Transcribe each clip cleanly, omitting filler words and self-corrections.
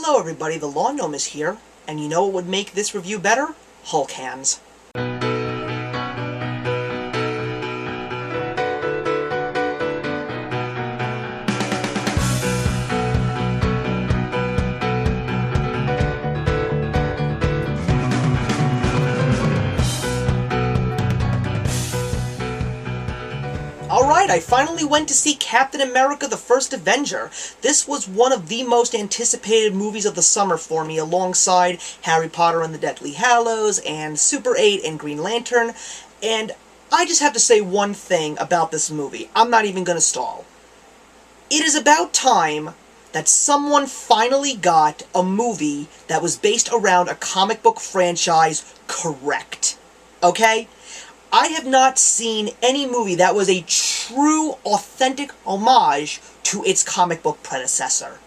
Hello everybody, the Lawn Gnome is here, and you know what would make this review better? Hulk hands. Alright, I finally went to see Captain America the First Avenger. This was one of the most anticipated movies of the summer for me, alongside Harry Potter and the Deathly Hallows, and Super 8 and Green Lantern, and I just have to say one thing about this movie. I'm not even gonna stall. It is about time that someone finally got a movie that was based around a comic book franchise correct. Okay? I have not seen any movie that was a true, authentic homage to its comic book predecessor.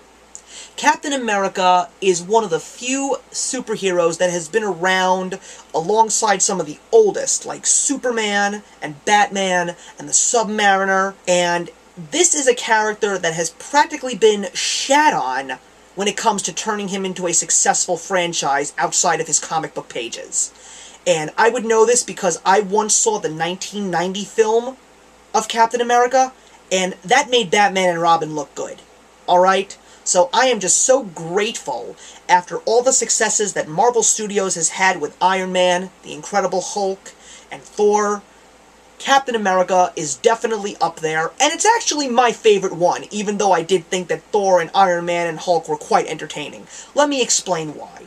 Captain America is one of the few superheroes that has been around alongside some of the oldest, like Superman and Batman and the Submariner, and this is a character that has practically been shat on when it comes to turning him into a successful franchise outside of his comic book pages. And I would know this because I once saw the 1990 film of Captain America, and that made Batman and Robin look good. Alright? So I am just so grateful, after all the successes that Marvel Studios has had with Iron Man, The Incredible Hulk, and Thor, Captain America is definitely up there, and it's actually my favorite one, even though I did think that Thor and Iron Man and Hulk were quite entertaining. Let me explain why.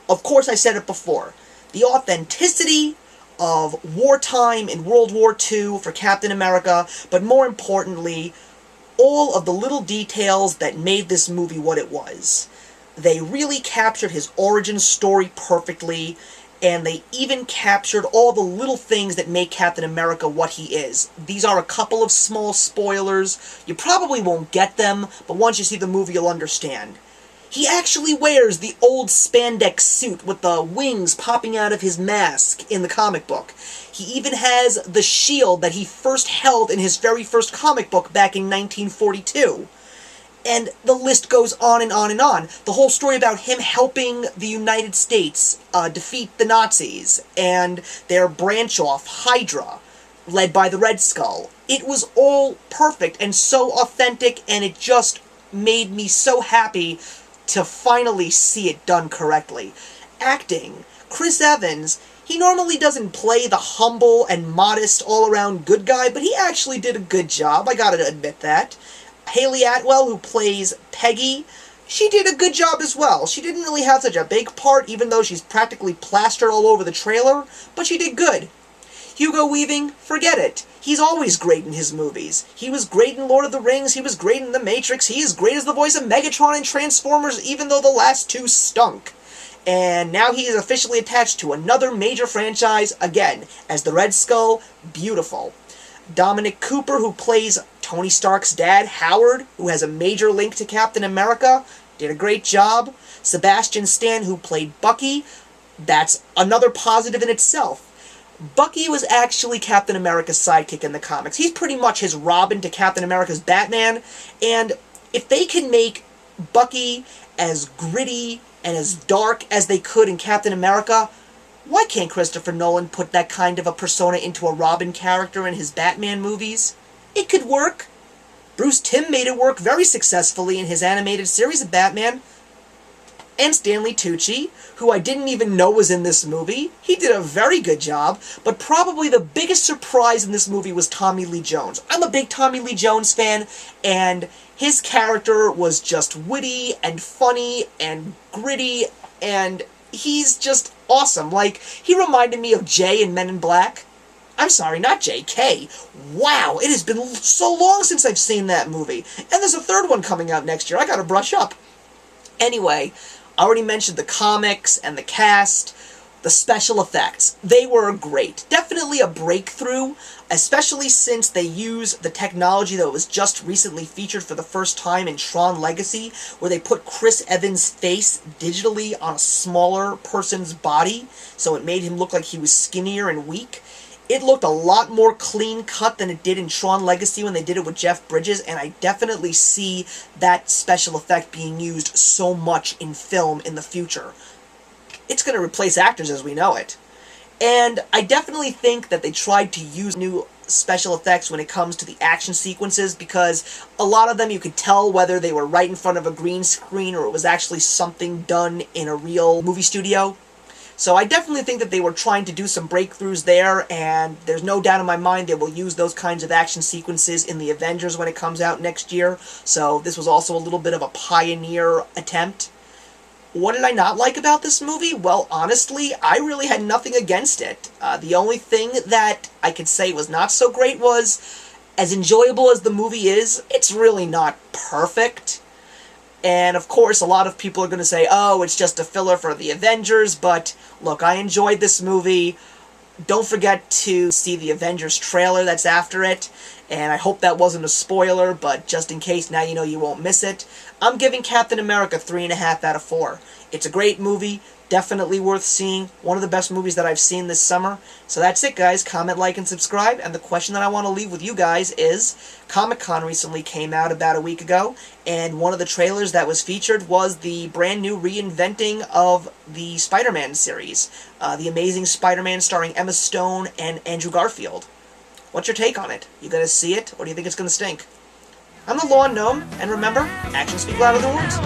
Of course, I said it before. The authenticity of wartime in World War II for Captain America, but more importantly, all of the little details that made this movie what it was. They really captured his origin story perfectly, and they even captured all the little things that make Captain America what he is. These are a couple of small spoilers. You probably won't get them, but once you see the movie you'll understand. He actually wears the old spandex suit with the wings popping out of his mask in the comic book. He even has the shield that he first held in his very first comic book back in 1942. And the list goes on and on and on. The whole story about him helping the United States defeat the Nazis and their branch-off, Hydra, led by the Red Skull. It was all perfect and so authentic, and it just made me so happy to finally see it done correctly. Acting. Chris Evans, he normally doesn't play the humble and modest all-around good guy, but he actually did a good job, I gotta admit that. Haley Atwell, who plays Peggy, she did a good job as well. She didn't really have such a big part, even though she's practically plastered all over the trailer, but she did good. Hugo Weaving, forget it. He's always great in his movies. He was great in Lord of the Rings, he was great in The Matrix, he is great as the voice of Megatron in Transformers, even though the last two stunk. And now he is officially attached to another major franchise, again, as the Red Skull. Beautiful. Dominic Cooper, who plays Tony Stark's dad, Howard, who has a major link to Captain America, did a great job. Sebastian Stan, who played Bucky, that's another positive in itself. Bucky was actually Captain America's sidekick in the comics. He's pretty much his Robin to Captain America's Batman, and if they can make Bucky as gritty and as dark as they could in Captain America, why can't Christopher Nolan put that kind of a persona into a Robin character in his Batman movies? It could work. Bruce Timm made it work very successfully in his animated series of Batman. And Stanley Tucci, who I didn't even know was in this movie. He did a very good job, but probably the biggest surprise in this movie was Tommy Lee Jones. I'm a big Tommy Lee Jones fan, and his character was just witty and funny and gritty, and he's just awesome. Like, he reminded me of Jay in Men in Black. I'm sorry, not J.K. Wow, it has been so long since I've seen that movie. And there's a third one coming out next year. I gotta brush up. Anyway, I already mentioned the comics and the cast, the special effects. They were great. Definitely a breakthrough, especially since they use the technology that was just recently featured for the first time in Tron Legacy, where they put Chris Evans' face digitally on a smaller person's body, so it made him look like he was skinnier and weak. It looked a lot more clean cut than it did in Tron Legacy when they did it with Jeff Bridges, and I definitely see that special effect being used so much in film in the future. It's going to replace actors as we know it. And I definitely think that they tried to use new special effects when it comes to the action sequences, because a lot of them you could tell whether they were right in front of a green screen or it was actually something done in a real movie studio. So I definitely think that they were trying to do some breakthroughs there, and there's no doubt in my mind they will use those kinds of action sequences in the Avengers when it comes out next year. So this was also a little bit of a pioneer attempt. What did I not like about this movie? Well, honestly, I really had nothing against it. The only thing that I could say was not so great was, as enjoyable as the movie is, it's really not perfect. And of course, a lot of people are going to say, oh, it's just a filler for the Avengers, but look, I enjoyed this movie. Don't forget to see the Avengers trailer that's after it, and I hope that wasn't a spoiler, but just in case, now you know you won't miss it. I'm giving Captain America 3.5 out of 4. It's a great movie, definitely worth seeing, one of the best movies that I've seen this summer. So that's it, guys. Comment, like, and subscribe, and the question that I want to leave with you guys is, Comic-Con recently came out about a week ago, and one of the trailers that was featured was the brand new reinventing of the Spider-Man series. The Amazing Spider-Man starring Emma Stone and Andrew Garfield. What's your take on it? You gonna see it, or do you think it's gonna stink? I'm the Lawn Gnome, and remember, actions speak louder than words.